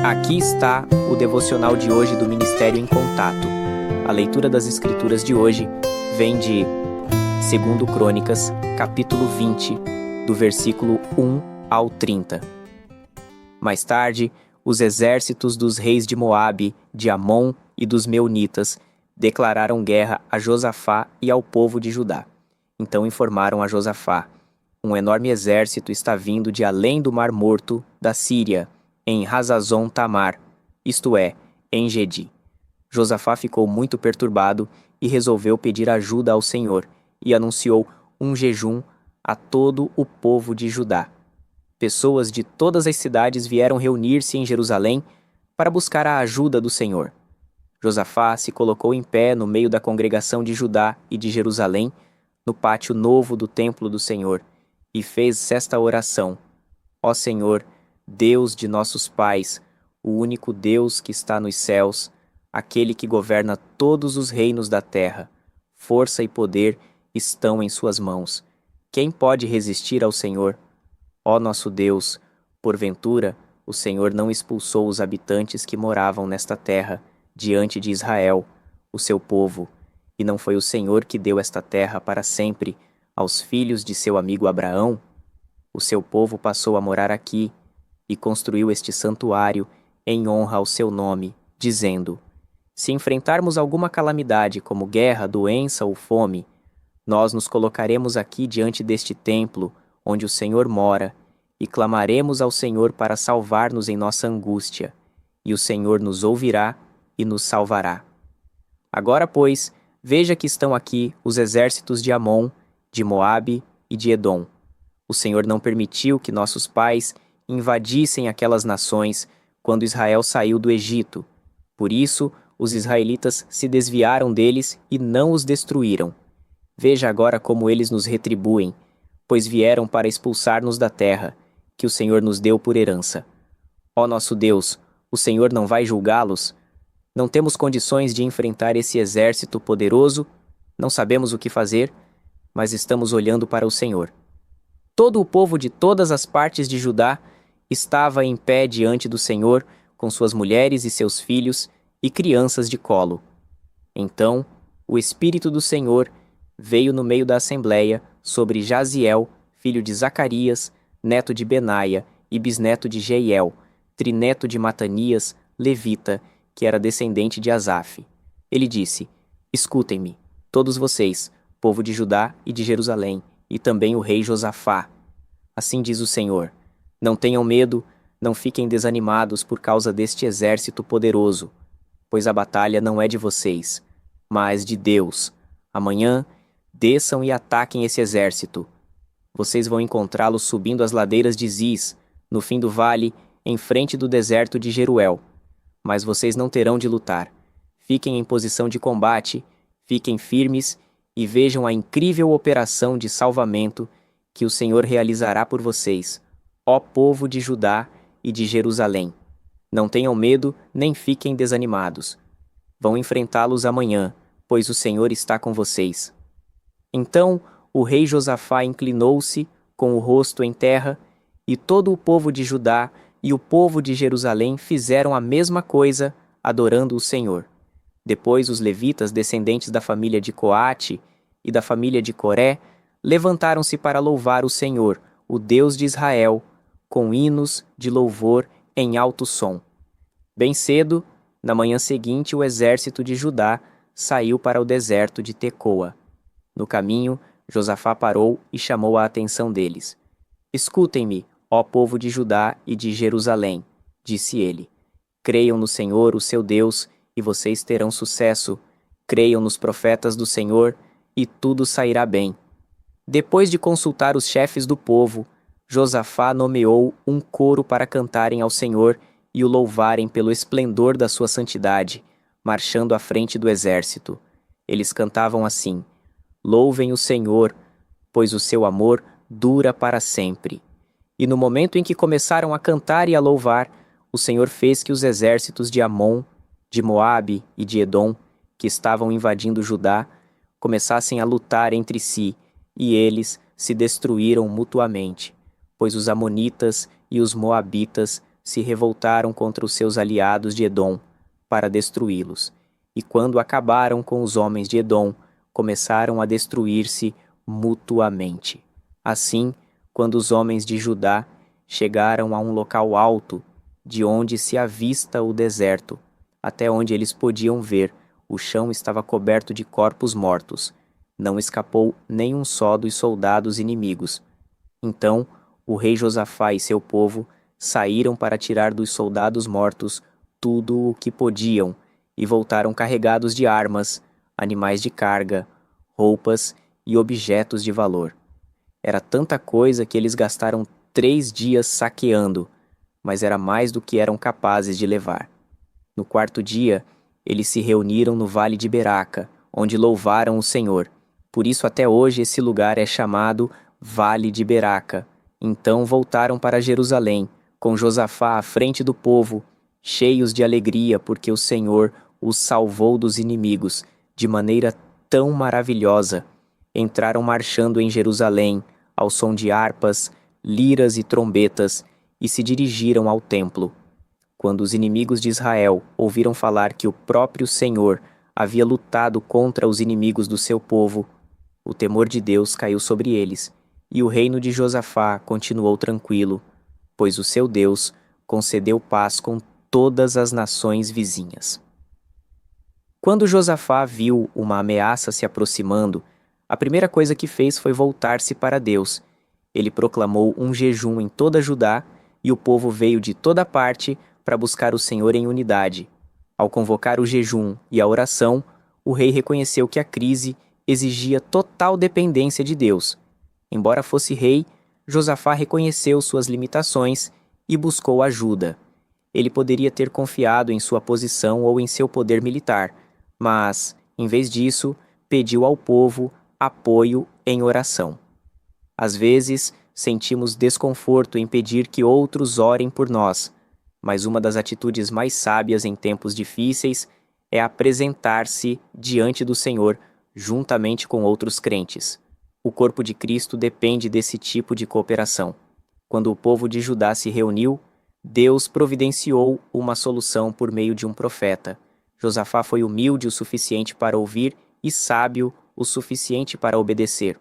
Aqui está o devocional de hoje do Ministério em Contato. A leitura das Escrituras de hoje vem de 2 Crônicas, capítulo 20, do versículo 1 ao 30. Mais tarde, os exércitos dos reis de Moabe, de Amon e dos Meunitas declararam guerra a Josafá e ao povo de Judá. Então informaram a Josafá: um enorme exército está vindo de além do Mar Morto, da Síria, em Hazazon Tamar, isto é, em Gedi. Josafá ficou muito perturbado e resolveu pedir ajuda ao Senhor, e anunciou um jejum a todo o povo de Judá. Pessoas de todas as cidades vieram reunir-se em Jerusalém para buscar a ajuda do Senhor. Josafá se colocou em pé no meio da congregação de Judá e de Jerusalém, no pátio novo do templo do Senhor, e fez esta oração: Ó Senhor, Deus de nossos pais, o único Deus que está nos céus, aquele que governa todos os reinos da terra, força e poder estão em suas mãos. Quem pode resistir ao Senhor? Ó nosso Deus, porventura, o Senhor não expulsou os habitantes que moravam nesta terra, diante de Israel, o seu povo, e não foi o Senhor que deu esta terra para sempre aos filhos de seu amigo Abraão? O seu povo passou a morar aqui e construiu este santuário em honra ao seu nome, dizendo: se enfrentarmos alguma calamidade como guerra, doença ou fome, nós nos colocaremos aqui diante deste templo onde o Senhor mora e clamaremos ao Senhor para salvar-nos em nossa angústia, e o Senhor nos ouvirá e nos salvará. Agora, pois, veja que estão aqui os exércitos de Amon, de Moabe e de Edom. O Senhor não permitiu que nossos pais invadissem aquelas nações quando Israel saiu do Egito. Por isso, os israelitas se desviaram deles e não os destruíram. Veja agora como eles nos retribuem, pois vieram para expulsar-nos da terra, que o Senhor nos deu por herança. Ó nosso Deus, o Senhor não vai julgá-los? Não temos condições de enfrentar esse exército poderoso, não sabemos o que fazer, mas estamos olhando para o Senhor. Todo o povo de todas as partes de Judá estava em pé diante do Senhor, com suas mulheres e seus filhos e crianças de colo. Então, o Espírito do Senhor veio no meio da assembleia sobre Jaziel, filho de Zacarias, neto de Benaia e bisneto de Jeiel, trineto de Matanias, levita, que era descendente de Asaf. Ele disse: escutem-me, todos vocês, povo de Judá e de Jerusalém, e também o rei Josafá. Assim diz o Senhor: não tenham medo, não fiquem desanimados por causa deste exército poderoso, pois a batalha não é de vocês, mas de Deus. Amanhã, desçam e ataquem esse exército. Vocês vão encontrá-lo subindo as ladeiras de Ziz, no fim do vale, em frente do deserto de Jeruel. Mas vocês não terão de lutar. Fiquem em posição de combate, fiquem firmes e vejam a incrível operação de salvamento que o Senhor realizará por vocês, ó povo de Judá e de Jerusalém. Não tenham medo, nem fiquem desanimados. Vão enfrentá-los amanhã, pois o Senhor está com vocês. Então o rei Josafá inclinou-se, com o rosto em terra, e todo o povo de Judá e o povo de Jerusalém fizeram a mesma coisa, adorando o Senhor. Depois os levitas, descendentes da família de Coate e da família de Coré, levantaram-se para louvar o Senhor, o Deus de Israel, com hinos de louvor em alto som. Bem cedo, na manhã seguinte, o exército de Judá saiu para o deserto de Tecoa. No caminho, Josafá parou e chamou a atenção deles. Escutem-me, ó povo de Judá e de Jerusalém, disse ele. Creiam no Senhor, o seu Deus, e vocês terão sucesso. Creiam nos profetas do Senhor, e tudo sairá bem. Depois de consultar os chefes do povo, Josafá nomeou um coro para cantarem ao Senhor e o louvarem pelo esplendor da sua santidade, marchando à frente do exército. Eles cantavam assim: louvem o Senhor, pois o seu amor dura para sempre. E no momento em que começaram a cantar e a louvar, o Senhor fez que os exércitos de Amon, de Moabe e de Edom, que estavam invadindo Judá, começassem a lutar entre si, e eles se destruíram mutuamente, pois os amonitas e os moabitas se revoltaram contra os seus aliados de Edom para destruí-los. E quando acabaram com os homens de Edom, começaram a destruir-se mutuamente. Assim, quando os homens de Judá chegaram a um local alto, de onde se avista o deserto, até onde eles podiam ver, o chão estava coberto de corpos mortos. Não escapou nenhum só dos soldados inimigos. Então, o rei Josafá e seu povo saíram para tirar dos soldados mortos tudo o que podiam e voltaram carregados de armas, animais de carga, roupas e objetos de valor. Era tanta coisa que eles gastaram 3 dias saqueando, mas era mais do que eram capazes de levar. No 4º dia, eles se reuniram no vale de Beraca, onde louvaram o Senhor. Por isso até hoje esse lugar é chamado Vale de Beraca. Então voltaram para Jerusalém, com Josafá à frente do povo, cheios de alegria porque o Senhor os salvou dos inimigos, de maneira tão maravilhosa. Entraram marchando em Jerusalém, ao som de harpas, liras e trombetas, e se dirigiram ao templo. Quando os inimigos de Israel ouviram falar que o próprio Senhor havia lutado contra os inimigos do seu povo, o temor de Deus caiu sobre eles, e o reino de Josafá continuou tranquilo, pois o seu Deus concedeu paz com todas as nações vizinhas. Quando Josafá viu uma ameaça se aproximando, a primeira coisa que fez foi voltar-se para Deus. Ele proclamou um jejum em toda Judá, e o povo veio de toda parte para buscar o Senhor em unidade. Ao convocar o jejum e a oração, o rei reconheceu que a crise exigia total dependência de Deus. Embora fosse rei, Josafá reconheceu suas limitações e buscou ajuda. Ele poderia ter confiado em sua posição ou em seu poder militar, mas, em vez disso, pediu ao povo apoio em oração. Às vezes, sentimos desconforto em pedir que outros orem por nós, mas uma das atitudes mais sábias em tempos difíceis é apresentar-se diante do Senhor juntamente com outros crentes. O corpo de Cristo depende desse tipo de cooperação. Quando o povo de Judá se reuniu, Deus providenciou uma solução por meio de um profeta. Josafá foi humilde o suficiente para ouvir e sábio o suficiente para obedecer.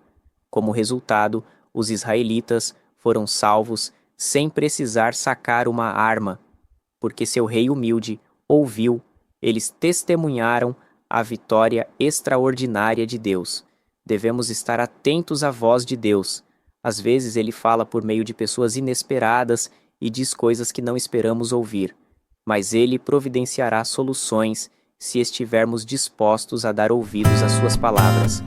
Como resultado, os israelitas foram salvos sem precisar sacar uma arma, porque seu rei humilde ouviu, eles testemunharam a vitória extraordinária de Deus. Devemos estar atentos à voz de Deus. Às vezes ele fala por meio de pessoas inesperadas e diz coisas que não esperamos ouvir, mas ele providenciará soluções se estivermos dispostos a dar ouvidos às suas palavras.